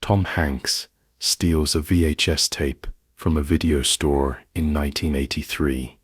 Tom Hanks steals a VHS tape from a video store in 1983,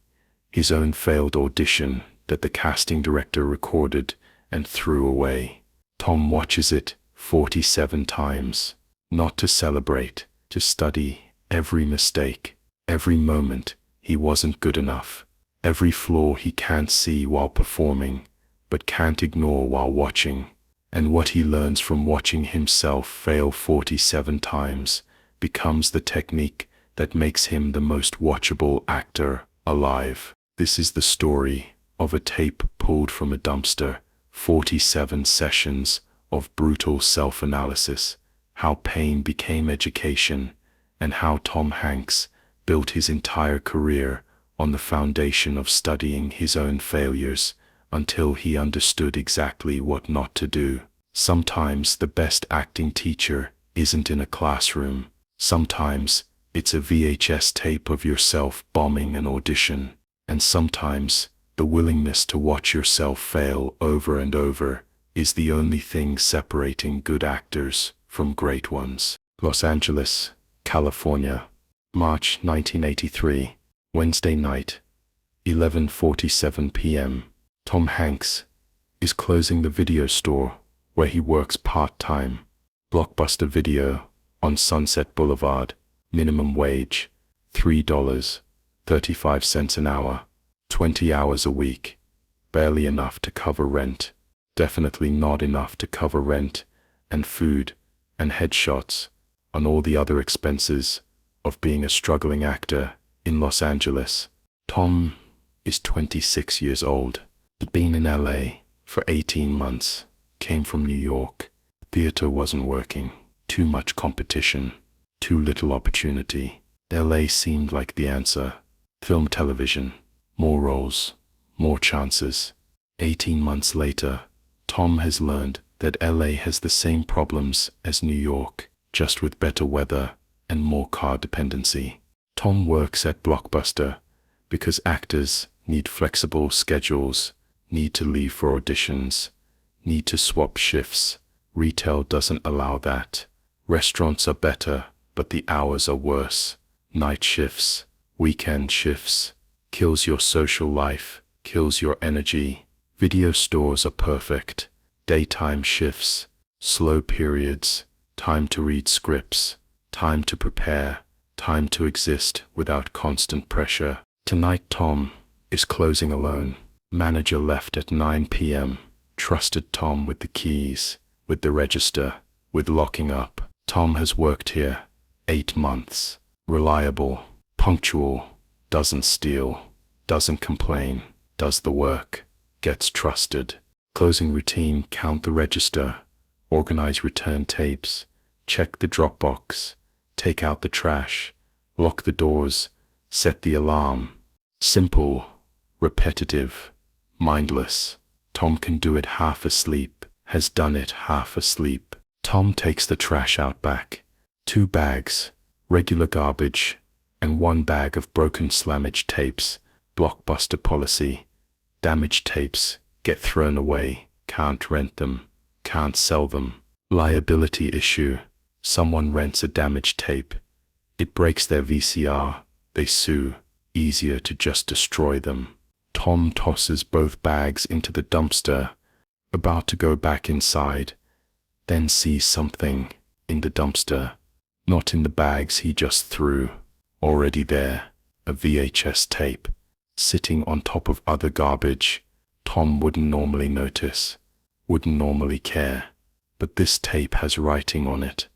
his own failed audition that the casting director recorded and threw away. Tom watches it 47 times, not to celebrate, to study every mistake, every moment he wasn't good enough, every flaw he can't see while performing, but can't ignore while watching. And what he learns from watching himself fail 47 times becomes the technique that makes him the most watchable actor alive. This is the story of a tape pulled from a dumpster, 47 sessions of brutal self-analysis, how pain became education, and how Tom Hanks built his entire career on the foundation of studying his own failures until he understood exactly what not to do. Sometimes the best acting teacher isn't in a classroom. Sometimes it's a VHS tape of yourself bombing an audition. And sometimes the willingness to watch yourself fail over and over is the only thing separating good actors from great ones. Los Angeles, California, March 1983, Wednesday night, 11:47 p.m. Tom Hanks is closing the video store where he works part-time. Blockbuster Video on Sunset Boulevard, minimum wage, $3.35 an hour, 20 hours a week, barely enough to cover rent, definitely not enough to cover rent and food and headshots and all the other expenses of being a struggling actor in Los Angeles. Tom is 26 years old. He'd been in LA for 18 months, came from New York. Theater wasn't working, too much competition, too little opportunity. LA seemed like the answer. Film, television, more roles, more chances. 18 months later, Tom has learned that LA has the same problems as New York, just with better weather and more car dependency. Tom works at Blockbuster because actors need flexible schedules, need to leave for auditions, need to swap shifts. Retail doesn't allow that. Restaurants are better, but the hours are worse. Night shifts, weekend shifts, kills your social life, kills your energy. Video stores are perfect. Daytime shifts, slow periods, time to read scripts, time to prepare, time to exist without constant pressure. Tonight Tom is closing alone. Manager left at 9 p.m. Trusted Tom with the keys, with the register, with locking up. Tom has worked here 8 months. Reliable, punctual, doesn't steal, doesn't complain, does the work, gets trusted. Closing routine: count the register, organize return tapes, check the Dropbox, take out the trash, lock the doors, set the alarm. Simple, repetitive, mindless. Tom can do it half asleep, has done it half asleep. Tom takes the trash out back. 2 bags, regular garbage, and 1 bag of broken slamage tapes. Blockbuster policy: damaged tapes get thrown away, can't rent them, can't sell them. Liability issue: someone rents a damaged tape, it breaks their VCR, they sue, easier to just destroy them. Tom tosses both bags into the dumpster, about to go back inside, then sees something in the dumpster, not in the bags he just threw, already there, a VHS tape, sitting on top of other garbage. Tom wouldn't normally notice, wouldn't normally care, but this tape has writing on it.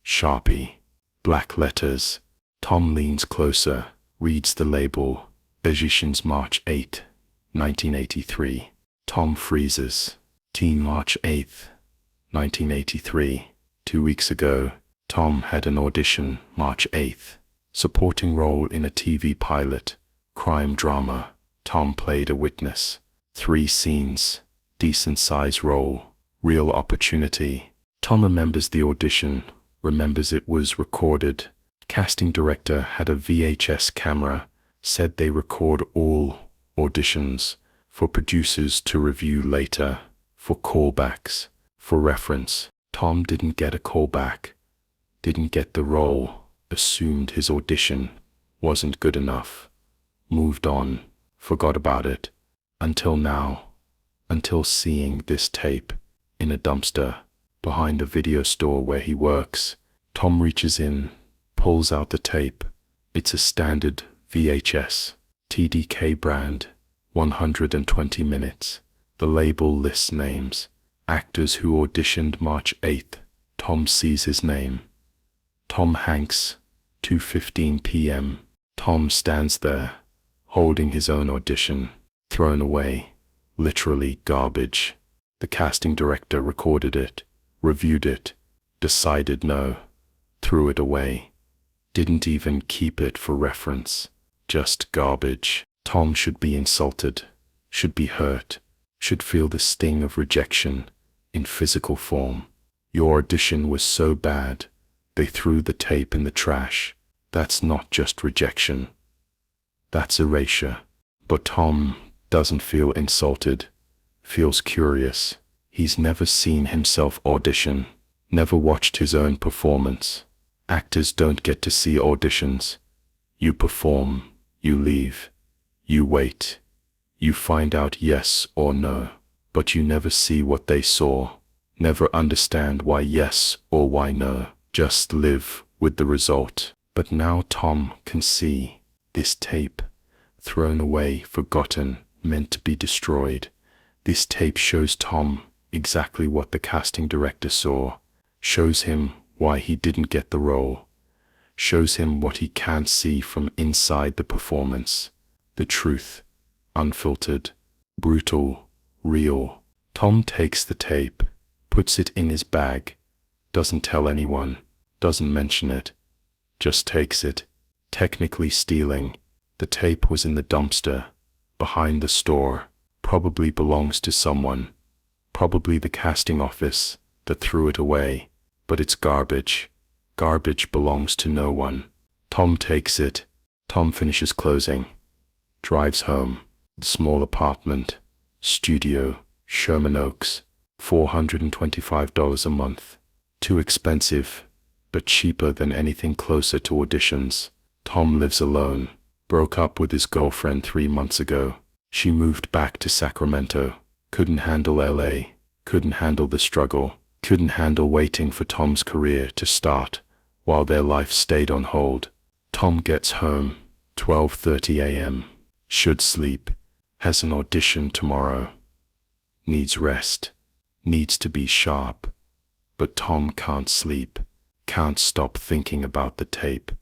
Sharpie, black letters. Tom leans closer, reads the label, Auditions March 8, 1983. Tom freezes. Teen March 8, 1983. 2 weeks ago, Tom had an audition, March 8th. Supporting role in a TV pilot, crime drama. Tom played a witness. 3 scenes, decent size role, real opportunity. Tom remembers the audition, remembers it was recorded. Casting director had a VHS camera, said they record all auditions for producers to review later, for callbacks, for reference. Tom didn't get a callback. didn't get the role, assumed his audition wasn't good enough, moved on, forgot about it, until now, until seeing this tape in a dumpster behind a video store where he works. Tom reaches in, pulls out the tape. It's a standard VHS, TDK brand, 120 minutes. The label lists names, actors who auditioned March 8th. Tom sees his name. Tom Hanks, 2:15 p.m. Tom stands there, holding his own audition, thrown away, literally garbage. The casting director recorded it, reviewed it, decided no, threw it away, didn't even keep it for reference, just garbage. Tom should be insulted, should be hurt, should feel the sting of rejection in physical form. Your audition was so bad, they threw the tape in the trash. That's not just rejection. That's erasure. But Tom doesn't feel insulted, feels curious. He's never seen himself audition, never watched his own performance. Actors don't get to see auditions. You perform, you leave, you wait, you find out yes or no, but you never see what they saw, never understand why yes or why no, just live with the result. But now Tom can see this tape, thrown away, forgotten, meant to be destroyed. This tape shows Tom exactly what the casting director saw, shows him why he didn't get the role, shows him what he can't see from inside the performance, the truth, unfiltered, brutal, real. Tom takes the tape, puts it in his bag, doesn't tell anyone, doesn't mention it, just takes it, technically stealing. The tape was in the dumpster, behind the store, probably belongs to someone, probably the casting office that threw it away, but it's garbage. Garbage belongs to no one. Tom takes it. Tom finishes closing, drives home, small apartment, studio, Sherman Oaks, $425 a month. Too expensive, but cheaper than anything closer to auditions. Tom lives alone, broke up with his girlfriend 3 months ago. She moved back to Sacramento, couldn't handle LA, couldn't handle the struggle, couldn't handle waiting for Tom's career to start while their life stayed on hold. Tom gets home, 12:30 a.m., should sleep, has an audition tomorrow, needs rest, needs to be sharp. But Tom can't sleep, can't stop thinking about the tape,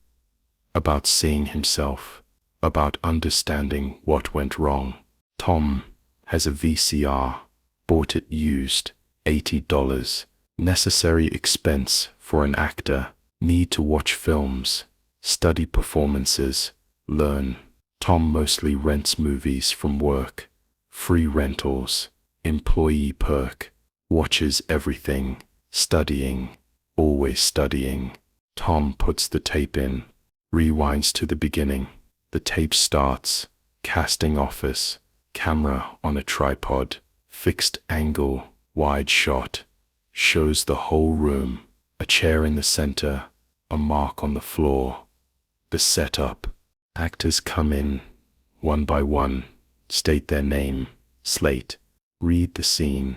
about seeing himself, about understanding what went wrong. Tom has a VCR, bought it used, $80, necessary expense for an actor, need to watch films, study performances, learn. Tom mostly rents movies from work, free rentals, employee perk, watches everything, studying, always studying. Tom puts the tape in, rewinds to the beginning. The tape starts, casting office, camera on a tripod, fixed angle, wide shot, shows the whole room, a chair in the center, a mark on the floor. The setup. Actors come in, one by one, state their name, slate, read the scene,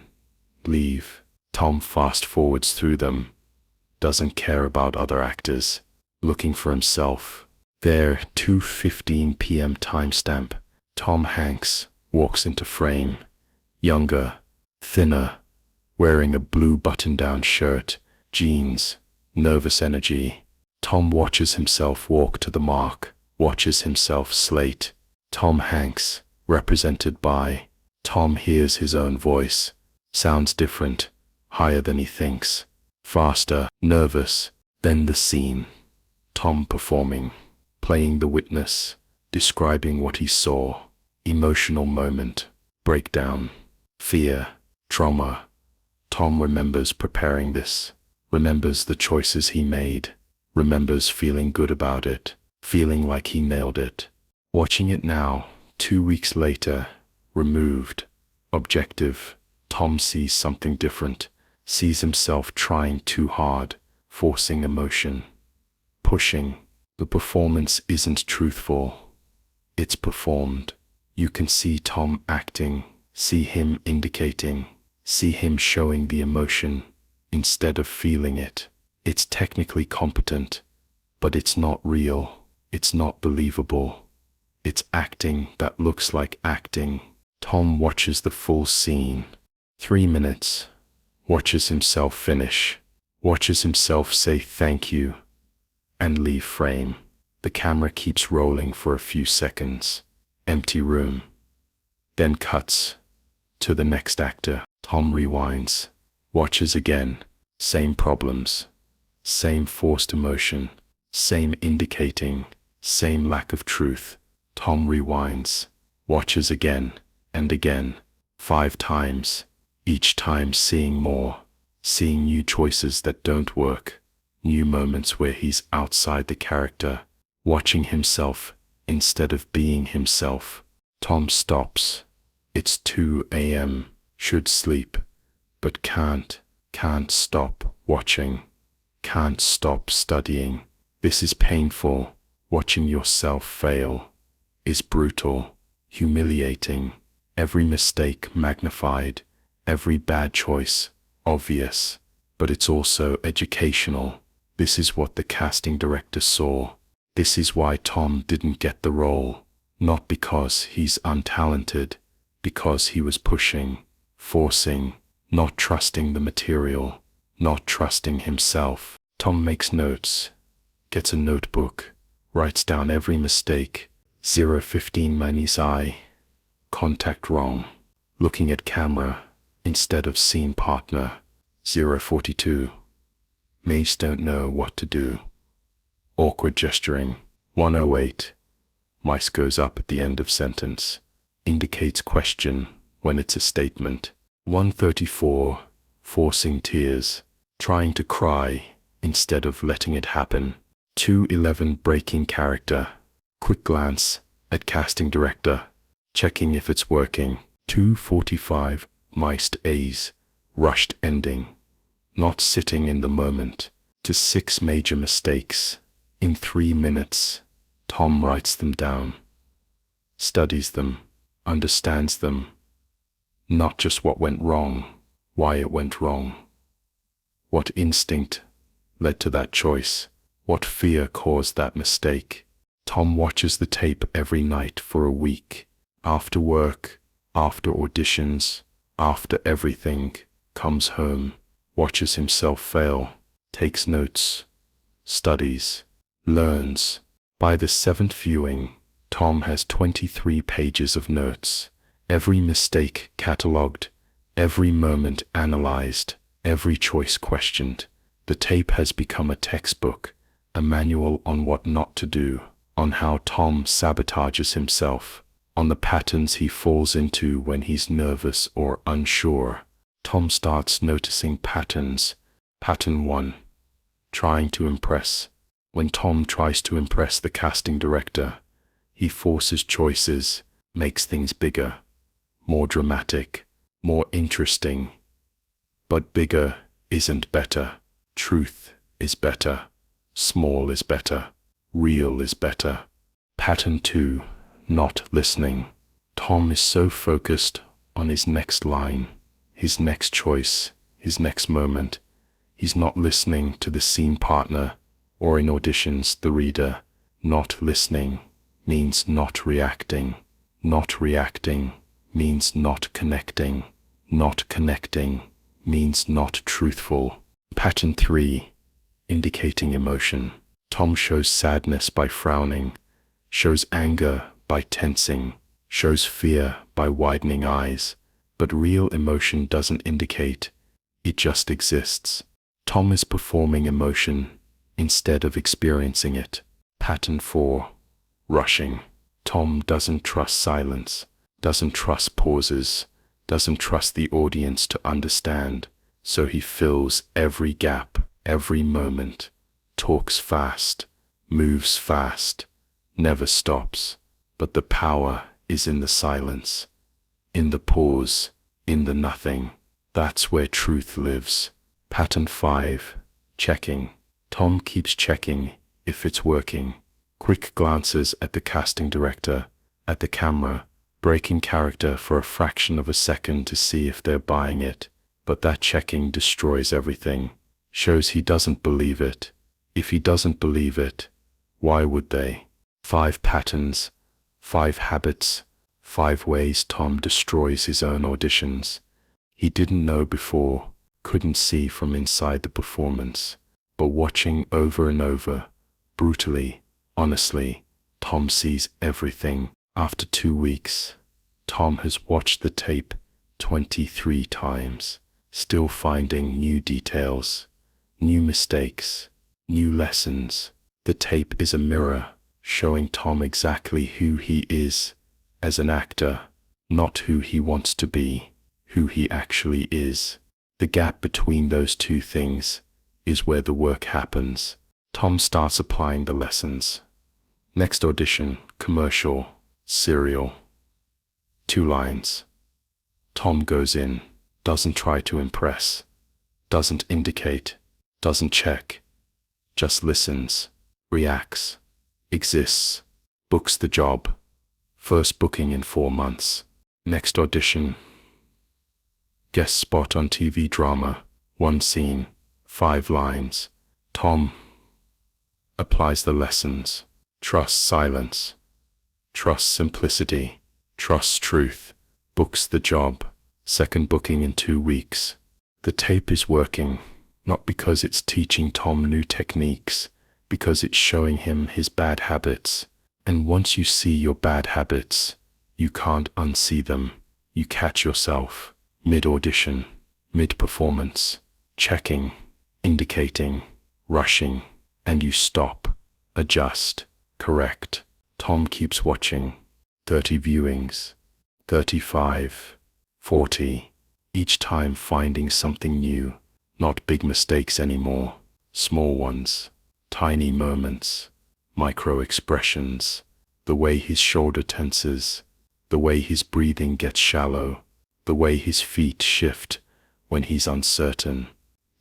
leave. Tom fast forwards through them, doesn't care about other actors, looking for himself. There, 2:15 p.m. timestamp. Tom Hanks walks into frame, younger, thinner, wearing a blue button-down shirt, jeans, nervous energy. Tom watches himself walk to the mark, watches himself slate. Tom Hanks, represented by. Tom hears his own voice, sounds different, higher than he thinks, faster, nervous. Then the scene. Tom performing, playing the witness, describing what he saw. Emotional moment, breakdown, fear, trauma. Tom remembers preparing this, remembers the choices he made, remembers feeling good about it, feeling like he nailed it. Watching it now, 2 weeks later, removed, objective, Tom sees something different, sees himself trying too hard, forcing emotion, pushing. The performance isn't truthful. It's performed. You can see Tom acting, see him indicating, see him showing the emotion instead of feeling it. It's technically competent, but it's not real. It's not believable. It's acting that looks like acting. Tom watches the full scene. 3 minutes. Watches himself finish. Watches himself say thank you and leave frame. The camera keeps rolling for a few seconds. Empty room. Then cuts to the next actor. Tom rewinds. Watches again. Same problems. Same forced emotion. Same indicating. Same lack of truth. Tom rewinds. Watches again and again. 5 times. Each time seeing more. Seeing new choices that don't work. New moments where he's outside the character. Watching himself instead of being himself. Tom stops. It's 2 a.m. Should sleep, but can't stop watching. Can't stop studying. This is painful. Watching yourself fail is brutal, humiliating. Every mistake magnified, every bad choice obvious, but it's also educational. This is what the casting director saw. This is why Tom didn't get the role. Not because he's untalented, because he was pushing, forcing, not trusting the material, not trusting himself. Tom makes notes, gets a notebook, writes down every mistake. 0:15 Manny's eye. Contact wrong. Looking at camera instead of scene partner. 0:42. Mates don't know what to do. Awkward gesturing. 1:08. Mice goes up at the end of sentence. Indicates question when it's a statement. 1:34. Forcing tears. Trying to cry instead of letting it happen. 2:11. Breaking character. Quick glance at casting director. Checking if it's working. 2:45. Missed A's. Rushed ending. Not sitting in the moment. To 6 major mistakes. In 3 minutes. Tom writes them down. Studies them. Understands them. Not just what went wrong, why it went wrong. What instinct led to that choice? What fear caused that mistake? Tom watches the tape every night for a week. After work, after auditions, after everything, comes home, watches himself fail, takes notes, studies, learns. By the 7th viewing, Tom has 23 pages of notes. Every mistake catalogued, every moment analyzed, every choice questioned. The tape has become a textbook, a manual on what not to do, on how Tom sabotages himself, on the patterns he falls into when he's nervous or unsure. Tom starts noticing patterns. Pattern 1. Trying to impress. When Tom tries to impress the casting director, he forces choices, makes things bigger, more dramatic, more interesting. But bigger isn't better. Truth is better. Small is better. Real is better. Pattern 2. Not listening. Tom is so focused on his next line, his next choice, his next moment. He's not listening to the scene partner, or in auditions, the reader. Not listening means not reacting. Not reacting means not connecting. Not connecting means not truthful. Pattern 3. Indicating emotion. Tom shows sadness by frowning, shows anger by tensing, shows fear by widening eyes. But real emotion doesn't indicate, it just exists. Tom is performing emotion instead of experiencing it. Pattern 4. Rushing. Tom doesn't trust silence, doesn't trust pauses, doesn't trust the audience to understand, so he fills every gap, every moment, talks fast, moves fast, never stops. But the power is in the silence, in the pause, in the nothing. That's where truth lives. Pattern 5. Checking. Tom keeps checking if it's working. Quick glances at the casting director, at the camera, breaking character for a fraction of a second to see if they're buying it. But that checking destroys everything. Shows he doesn't believe it. If he doesn't believe it, why would they? 5 patterns, 5 habits, 5 ways Tom destroys his own auditions. He didn't know before, couldn't see from inside the performance, but watching over and over, brutally, honestly, Tom sees everything. After 2 weeks, Tom has watched the tape 23 times, still finding new details, new mistakes, new lessons. The tape is a mirror, showing Tom exactly who he is as an actor, not who he wants to be, who he actually is. The gap between those two things is where the work happens. Tom starts applying the lessons. Next audition, commercial, serial. 2 lines. Tom goes in, doesn't try to impress, doesn't indicate, doesn't check, just listens, reacts, exists, books the job. First booking in 4 months. Next audition. Guest spot on TV drama, 1 scene, 5 lines. Tom applies the lessons. Trusts silence. Trusts simplicity. Trusts truth. Books the job. Second booking in 2 weeks. The tape is working, not because it's teaching Tom new techniques, because it's showing him his bad habits. And once you see your bad habits, you can't unsee them. You catch yourself, mid-audition, mid-performance, checking, indicating, rushing, and you stop, adjust, correct. Tom keeps watching. 30 viewings, 35, 40, each time finding something new, not big mistakes anymore, small ones, tiny moments, micro expressions, the way his shoulder tenses, the way his breathing gets shallow, the way his feet shift when he's uncertain,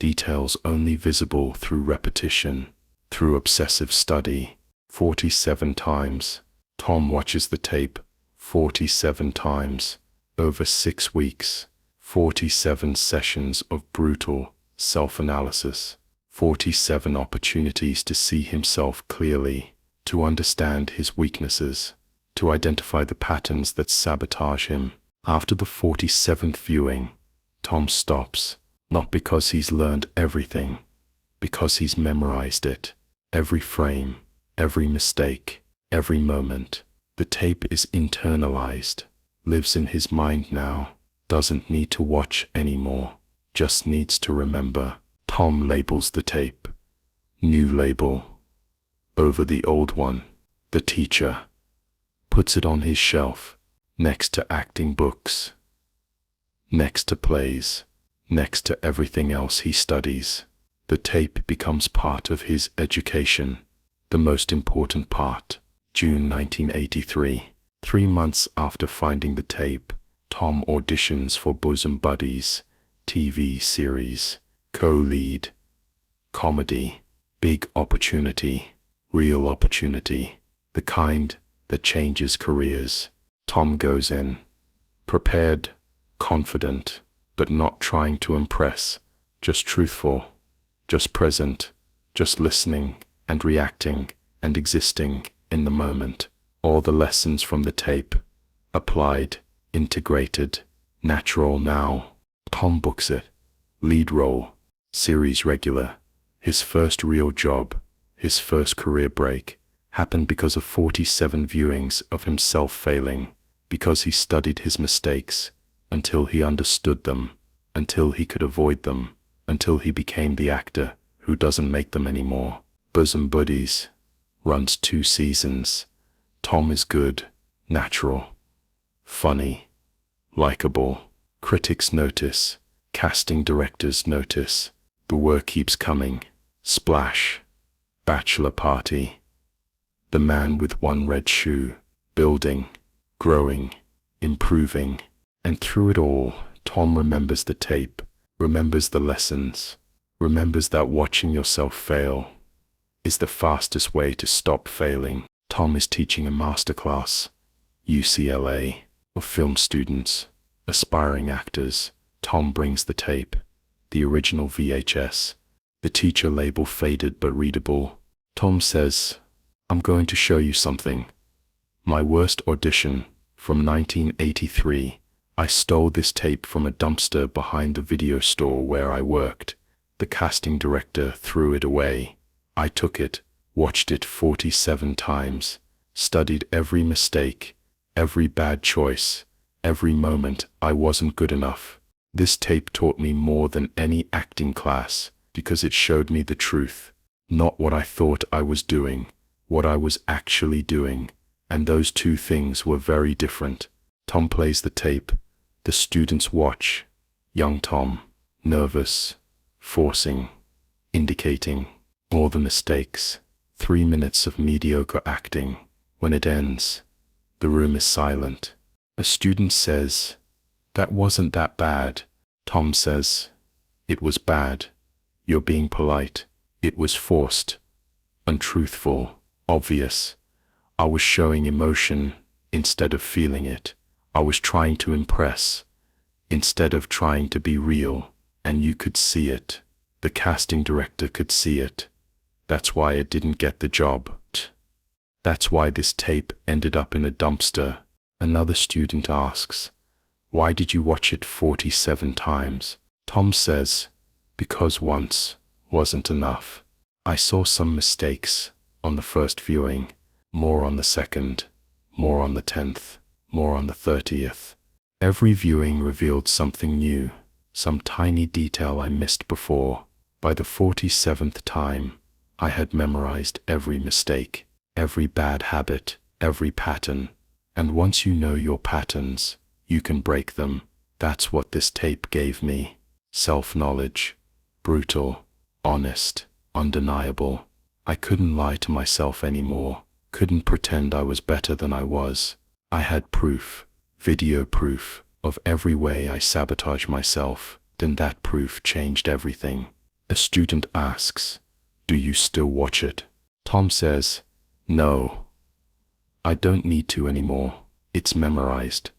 details only visible through repetition, through obsessive study. 47 times. Tom watches the tape 47 times, over 6 weeks, 47 sessions of brutal self-analysis, 47 opportunities to see himself clearly, to understand his weaknesses, to identify the patterns that sabotage him. After the 47th viewing, Tom stops, not because he's learned everything, because he's memorized it, every frame, every mistake, every moment. The tape is internalized, lives in his mind now, doesn't need to watch anymore, just needs to remember. Tom labels the tape. New label. Over the old one. The teacher. Puts it on his shelf, next to acting books, next to plays, next to everything else he studies. The tape becomes part of his education, the most important part. June 1983. 3 months after finding the tape, Tom auditions for Bosom Buddies, TV series, co-lead, comedy, big opportunity, real opportunity, the kind that changes careers. Tom goes in, prepared, confident, but not trying to impress, just truthful, just present, just listening and reacting and existing in the moment. All the lessons from the tape, applied, integrated, natural now. Tom books it. Lead role, series regular. His first real job, his first career break, happened because of 47 viewings of himself failing, because he studied his mistakes, until he understood them, until he could avoid them, until he became the actor who doesn't make them anymore. Bosom Buddies runs 2 seasons. Tom is good, natural, funny, likable. Critics notice, casting directors notice. The work keeps coming. Splash, bachelor party. The man with 1 red shoe, building, growing, improving. And through it all, Tom remembers the tape, remembers the lessons, remembers that watching yourself fail is the fastest way to stop failing. Tom is teaching a masterclass, UCLA, of film students, aspiring actors. Tom brings the tape, the original VHS. The teacher label faded but readable. Tom says, "I'm going to show you something. My worst audition from 1983. I stole this tape from a dumpster behind the video store where I worked. The casting director threw it away. I took it, watched it 47 times, studied every mistake, every bad choice, every moment I wasn't good enough. This tape taught me more than any acting class because it showed me the truth, not what I thought I was doing, what I was actually doing, and those two things were very different." Tom plays the tape. The students watch. Young Tom, nervous, forcing, indicating all the mistakes. 3 minutes of mediocre acting. When it ends, the room is silent. A student says, "That wasn't that bad." Tom says, "It was bad. You're being polite. It was forced, untruthful, obvious. I was showing emotion instead of feeling it. I was trying to impress instead of trying to be real, and you could see it. The casting director could see it. That's why I didn't get the job. That's why this tape ended up in a dumpster." Another student asks, "Why did you watch it 47 times?" Tom says, "Because once wasn't enough. I saw some mistakes on the first viewing, more on the second, more on the 10th, more on the 30th. Every viewing revealed something new, some tiny detail I missed before. By the 47th time, I had memorized every mistake, every bad habit, every pattern. And once you know your patterns, you can break them. That's what this tape gave me. Self-knowledge. Brutal, honest, undeniable. I couldn't lie to myself anymore, couldn't pretend I was better than I was. I had proof, video proof, of every way I sabotage myself. Then that proof changed everything." A student asks, "Do you still watch it?" Tom says, "No. I don't need to anymore. It's memorized,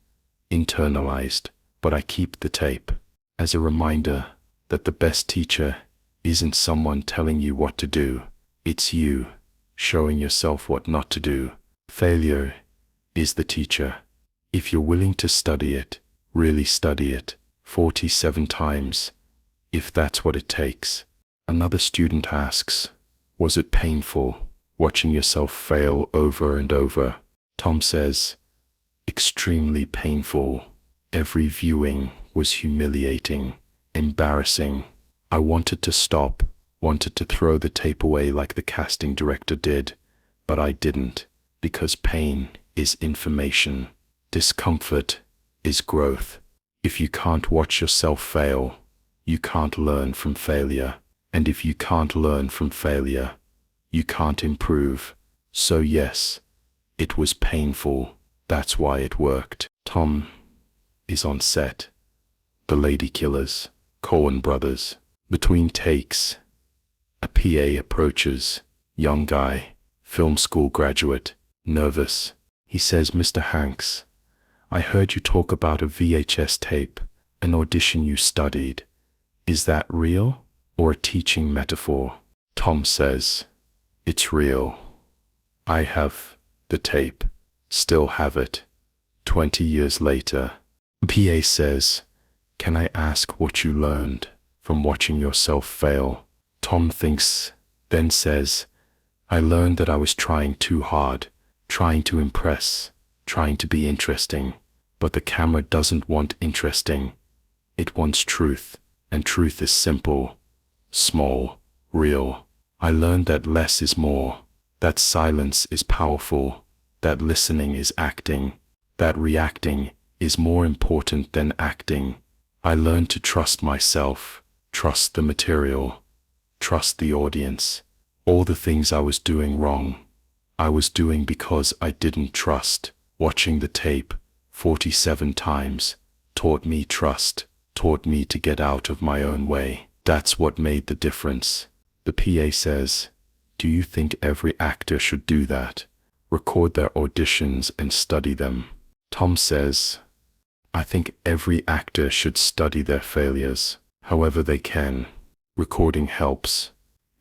internalized, but I keep the tape as a reminder that the best teacher isn't someone telling you what to do. It's you showing yourself what not to do. Failure is the teacher. If you're willing to study it, really study it, 47 times, if that's what it takes." Another student asks, "Was it painful watching yourself fail over and over?" Tom says, "Extremely painful. Every viewing was humiliating, embarrassing. I wanted to stop, wanted to throw the tape away like the casting director did, but I didn't, because pain is information. Discomfort is growth. If you can't watch yourself fail, you can't learn from failure. And if you can't learn from failure, you can't improve. So yes, it was painful. That's why it worked." Tom is on set. The Lady Killers, Coen brothers. Between takes, a PA approaches. Young guy, film school graduate, nervous. He says, "Mr. Hanks, I heard you talk about a VHS tape, an audition you studied. Is that real or a teaching metaphor?" Tom says, "It's real. I have the tape, still have it, 20 years later." PA says, "Can I ask what you learned from watching yourself fail?" Tom thinks, then says, "I learned that I was trying too hard, trying to impress, trying to be interesting. But the camera doesn't want interesting. It wants truth, and truth is simple, small, real. I learned that less is more, that silence is powerful, that listening is acting, that reacting is more important than acting. I learned to trust myself, trust the material, trust the audience. All the things I was doing wrong, I was doing because I didn't trust. Watching the tape 47 times taught me trust, taught me to get out of my own way. That's what made the difference." The PA says, Do you think every actor should do that? Record their auditions and study them? Tom says, I think every actor should study their failures, however they can. Recording helps.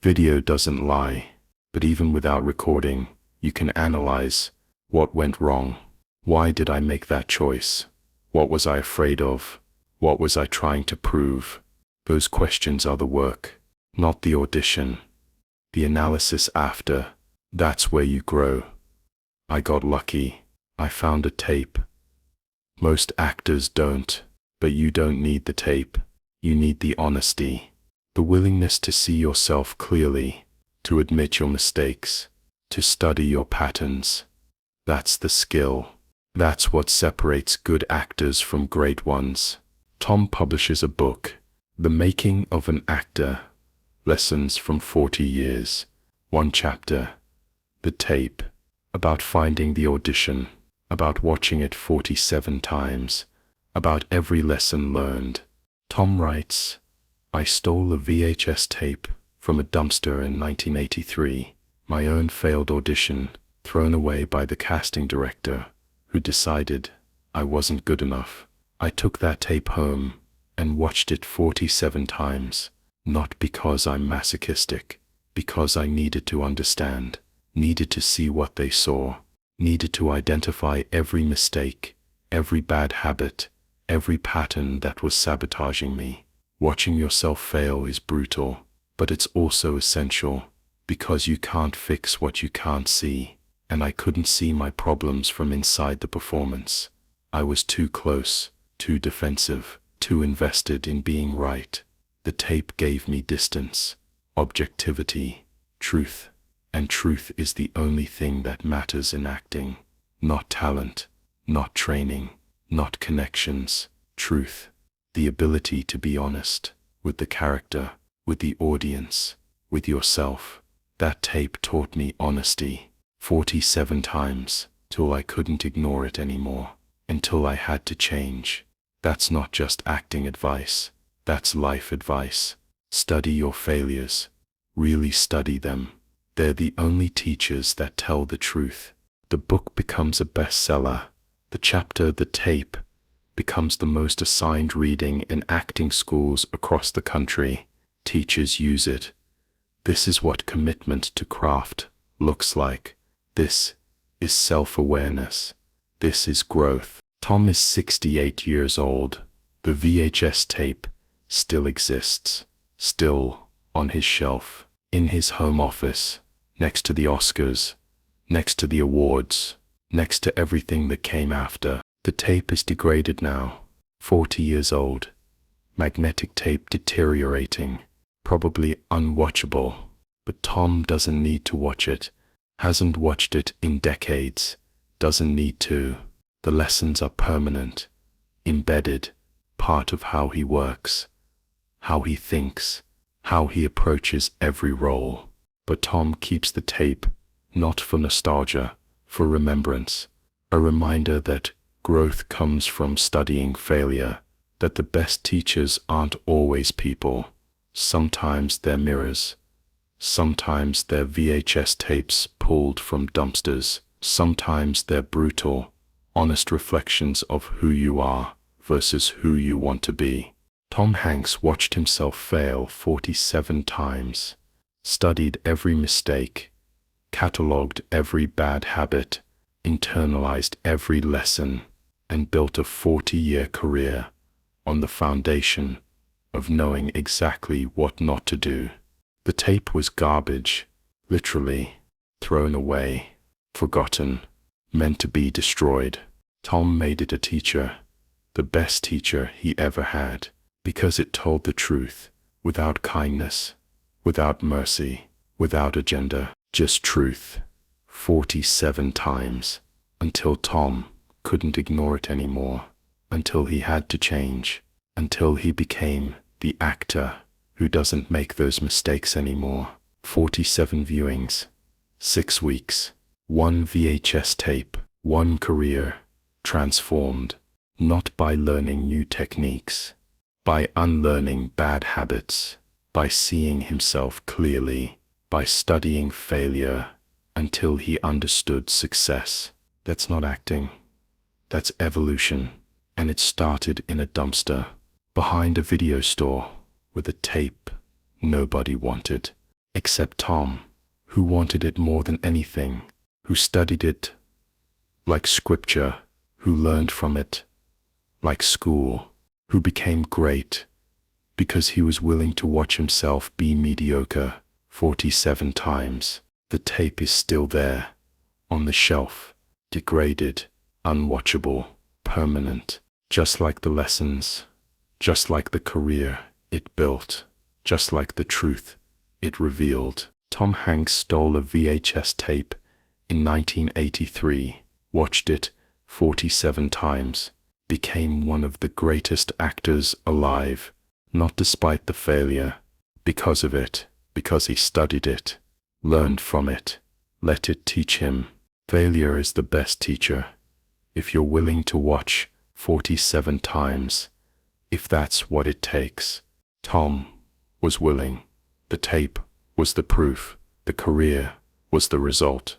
Video doesn't lie. But even without recording, you can analyze what went wrong. Why did I make that choice? What was I afraid of? What was I trying to prove? Those questions are the work, not the audition. The analysis after, that's where you grow. I got lucky. I found a tape. Most actors don't, but you don't need the tape. You need the honesty, the willingness to see yourself clearly, to admit your mistakes, to study your patterns. That's the skill. That's what separates good actors from great ones. Tom publishes a book, The Making of an Actor, Lessons from 40 Years, one chapter, The Tape, about finding the audition, about watching it 47 times, about every lesson learned. Tom writes, I stole a VHS tape from a dumpster in 1983, my own failed audition, thrown away by the casting director, who decided I wasn't good enough. I took that tape home and watched it 47 times, not because I'm masochistic, because I needed to understand, needed to see what they saw, needed to identify every mistake, every bad habit, every pattern that was sabotaging me. Watching yourself fail is brutal, but it's also essential, because you can't fix what you can't see, and I couldn't see my problems from inside the performance. I was too close, too defensive, too invested in being right. The tape gave me distance, objectivity, truth, and truth is the only thing that matters in acting. Not talent, not training, not connections. Truth, the ability to be honest with the character, with the audience, with yourself. That tape taught me honesty 47 times, till I couldn't ignore it anymore, until I had to change. That's not just acting advice, that's life advice. Study your failures, really study them. They're the only teachers that tell the truth. The book becomes a bestseller. The chapter, The Tape, becomes the most assigned reading in acting schools across the country. Teachers use it. This is what commitment to craft looks like. This is self-awareness. This is growth. Tom is 68 years old. The VHS tape still exists, still on his shelf, in his home office, next to the Oscars, next to the awards, next to everything that came after. The tape is degraded now, 40 years old. Magnetic tape deteriorating, probably unwatchable. But Tom doesn't need to watch it, hasn't watched it in decades, doesn't need to. The lessons are permanent, embedded, part of how he works, how he thinks, how he approaches every role. But Tom keeps the tape, not for nostalgia, for remembrance, a reminder that growth comes from studying failure, that the best teachers aren't always people. Sometimes they're mirrors. Sometimes they're VHS tapes pulled from dumpsters. Sometimes they're brutal, honest reflections of who you are versus who you want to be. Tom Hanks watched himself fail 47 times, studied every mistake, catalogued every bad habit, internalized every lesson, and built a 40-year career on the foundation of knowing exactly what not to do. The tape was garbage, literally, thrown away, forgotten, meant to be destroyed. Tom made it a teacher, the best teacher he ever had, because it told the truth, without kindness, without mercy, without agenda, just truth, 47 times, until Tom couldn't ignore it anymore, until he had to change, until he became the actor who doesn't make those mistakes anymore. 47 viewings, 6 weeks, 1 VHS tape, 1 career, transformed, not by learning new techniques, by unlearning bad habits, by seeing himself clearly, by studying failure until he understood success. That's not acting. That's evolution. And it started in a dumpster, behind a video store, with a tape nobody wanted, except Tom, who wanted it more than anything, who studied it like scripture, who learned from it like school, who became great because he was willing to watch himself be mediocre 47 times. The tape is still there, on the shelf, degraded, unwatchable, permanent, just like the lessons, just like the career it built, just like the truth it revealed. Tom Hanks stole a VHS tape in 1983, watched it 47 times, became one of the greatest actors alive, not despite the failure, because of it, because he studied it, learned from it, let it teach him. Failure is the best teacher. If you're willing to watch 47 times, if that's what it takes. Tom was willing. The tape was the proof. The career was the result.